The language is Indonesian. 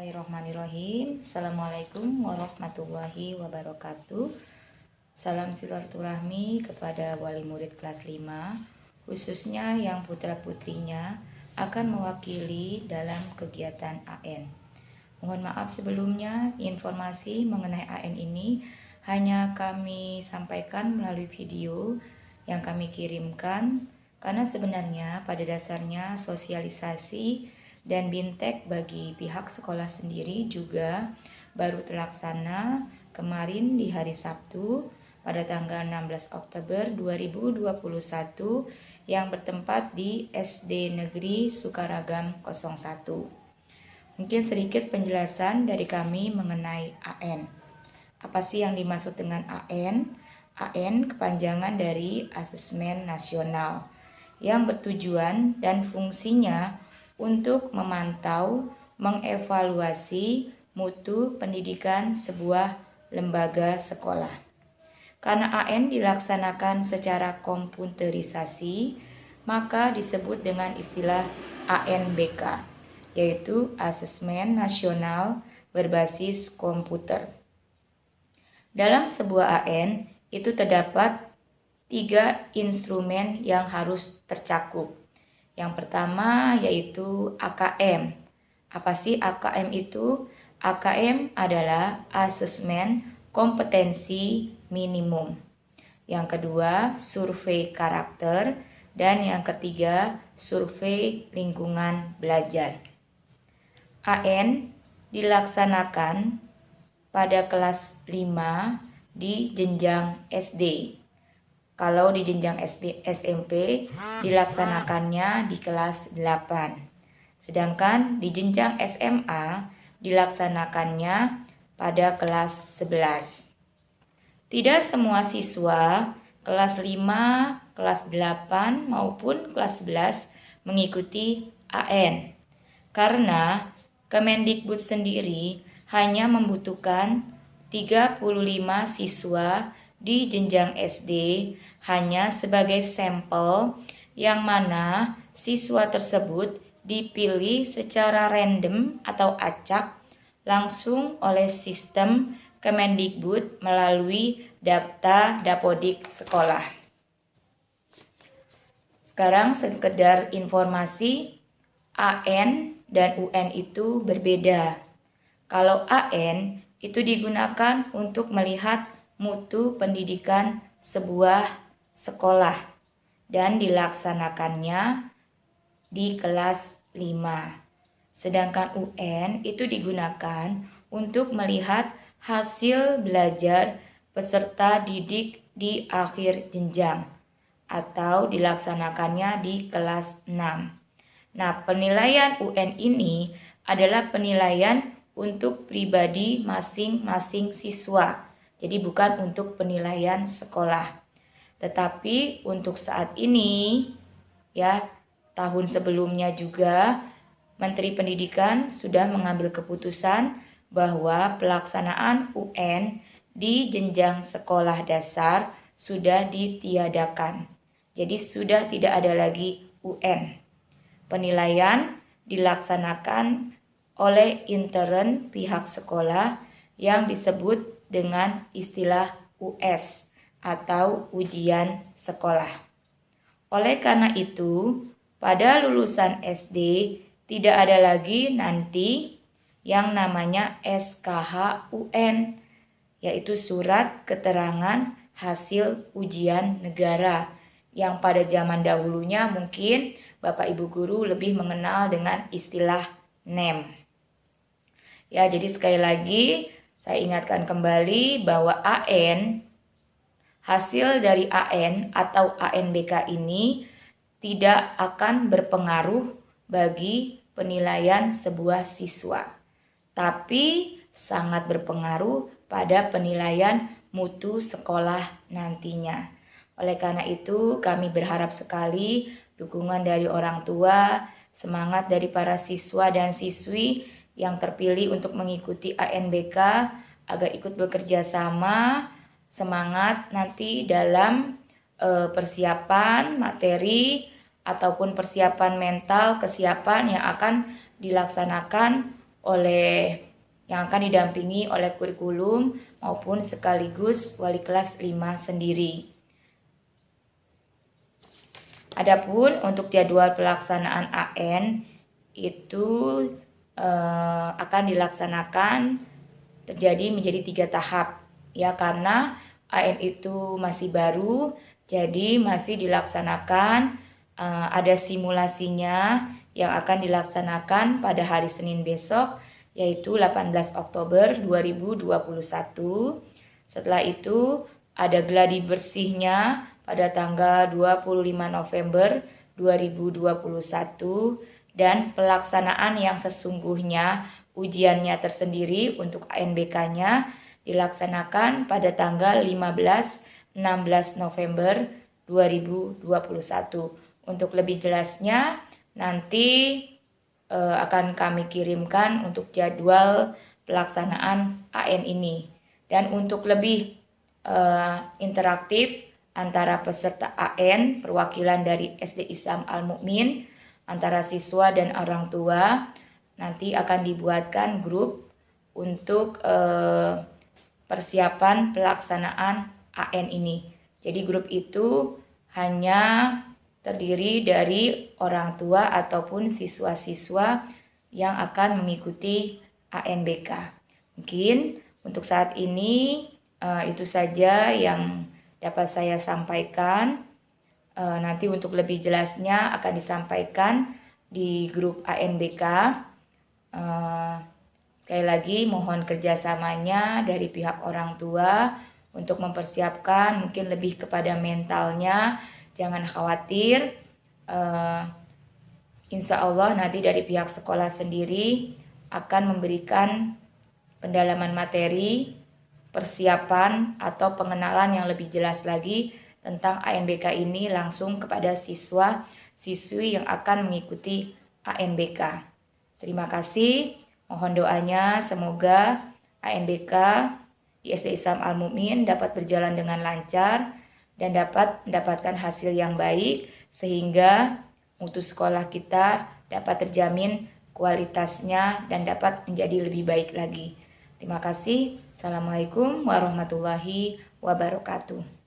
Bismillahirrahmanirrahim. Assalamualaikum warahmatullahi wabarakatuh. Salam silaturahmi kepada wali murid kelas 5, khususnya yang putra-putrinya akan mewakili dalam kegiatan AN. Mohon maaf sebelumnya, informasi mengenai AN ini hanya kami sampaikan melalui video yang kami kirimkan, karena sebenarnya pada dasarnya sosialisasi dan bintek bagi pihak sekolah sendiri juga baru terlaksana kemarin di hari Sabtu pada tanggal 16 Oktober 2021 yang bertempat di SD Negeri Sukaragam 01. Mungkin sedikit penjelasan dari kami mengenai AN. Apa sih yang dimaksud dengan AN? AN kepanjangan dari Asesmen Nasional yang bertujuan dan fungsinya untuk memantau, mengevaluasi mutu pendidikan sebuah lembaga sekolah. Karena AN dilaksanakan secara komputerisasi, maka disebut dengan istilah ANBK, yaitu Asesmen Nasional Berbasis Komputer. Dalam sebuah AN, itu terdapat 3 instrumen yang harus tercakup. Yang pertama yaitu AKM. Apa sih AKM itu? AKM adalah asesmen kompetensi minimum. Yang kedua, survei karakter. Dan yang ketiga, survei lingkungan belajar. AN dilaksanakan pada kelas 5 di jenjang SD. Kalau di jenjang SMP dilaksanakannya di kelas 8. Sedangkan di jenjang SMA dilaksanakannya pada kelas 11. Tidak semua siswa kelas 5, kelas 8 maupun kelas 11 mengikuti AN. Karena Kemendikbud sendiri hanya membutuhkan 35 siswa di jenjang SD hanya sebagai sampel yang mana siswa tersebut dipilih secara random atau acak langsung oleh sistem Kemendikbud melalui data Dapodik sekolah. Sekarang sekedar informasi, AN dan UN itu berbeda. Kalau AN itu digunakan untuk melihat mutu pendidikan sebuah sekolah dan dilaksanakannya di kelas 5. Sedangkan UN itu digunakan untuk melihat hasil belajar peserta didik di akhir jenjang atau dilaksanakannya di kelas 6. Nah, penilaian UN ini adalah penilaian untuk pribadi masing-masing siswa. Jadi bukan untuk penilaian sekolah. Tetapi untuk saat ini, ya, tahun sebelumnya juga Menteri Pendidikan sudah mengambil keputusan bahwa pelaksanaan UN di jenjang sekolah dasar sudah ditiadakan. Jadi sudah tidak ada lagi UN. Penilaian dilaksanakan oleh intern pihak sekolah yang disebut dengan istilah US atau ujian sekolah. Oleh karena itu, pada lulusan SD tidak ada lagi nanti yang namanya SKH UN, yaitu surat keterangan hasil ujian negara, yang pada zaman dahulunya mungkin Bapak Ibu guru lebih mengenal dengan istilah NEM. Ya, jadi sekali lagi saya ingatkan kembali bahwa hasil dari AN atau ANBK ini tidak akan berpengaruh bagi penilaian sebuah siswa, tapi sangat berpengaruh pada penilaian mutu sekolah nantinya. Oleh karena itu, kami berharap sekali dukungan dari orang tua, semangat dari para siswa dan siswi yang terpilih untuk mengikuti ANBK agar ikut bekerja sama, semangat nanti dalam persiapan materi ataupun persiapan mental, kesiapan yang akan dilaksanakan yang akan didampingi oleh kurikulum maupun sekaligus wali kelas 5 sendiri. Adapun untuk jadwal pelaksanaan AN itu akan dilaksanakan terjadi menjadi 3 tahap ya, karena AN itu masih baru, jadi masih dilaksanakan ada simulasinya yang akan dilaksanakan pada hari Senin besok, yaitu 18 Oktober 2021. Setelah itu ada gladi bersihnya pada tanggal 25 November 2021 dan pelaksanaan yang sesungguhnya ujiannya tersendiri untuk ANBK-nya dilaksanakan pada tanggal 15-16 November 2021. Untuk lebih jelasnya nanti akan kami kirimkan untuk jadwal pelaksanaan AN ini. Dan untuk lebih interaktif antara peserta AN, perwakilan dari SD Islam Al-Mu'min, antara siswa dan orang tua, nanti akan dibuatkan grup untuk persiapan pelaksanaan AN ini. Jadi grup itu hanya terdiri dari orang tua ataupun siswa-siswa yang akan mengikuti ANBK. Mungkin untuk saat ini itu saja yang dapat saya sampaikan. Nanti untuk lebih jelasnya akan disampaikan di grup ANBK. Sekali lagi mohon kerjasamanya dari pihak orang tua untuk mempersiapkan mungkin lebih kepada mentalnya. Jangan khawatir, insya Allah nanti dari pihak sekolah sendiri akan memberikan pendalaman materi, persiapan atau pengenalan yang lebih jelas lagi tentang ANBK ini langsung kepada siswa-siswi yang akan mengikuti ANBK. Terima kasih, mohon doanya semoga ANBK di SD Islam Al-Mu'min dapat berjalan dengan lancar dan dapat mendapatkan hasil yang baik sehingga mutu sekolah kita dapat terjamin kualitasnya dan dapat menjadi lebih baik lagi. Terima kasih. Assalamualaikum warahmatullahi wabarakatuh.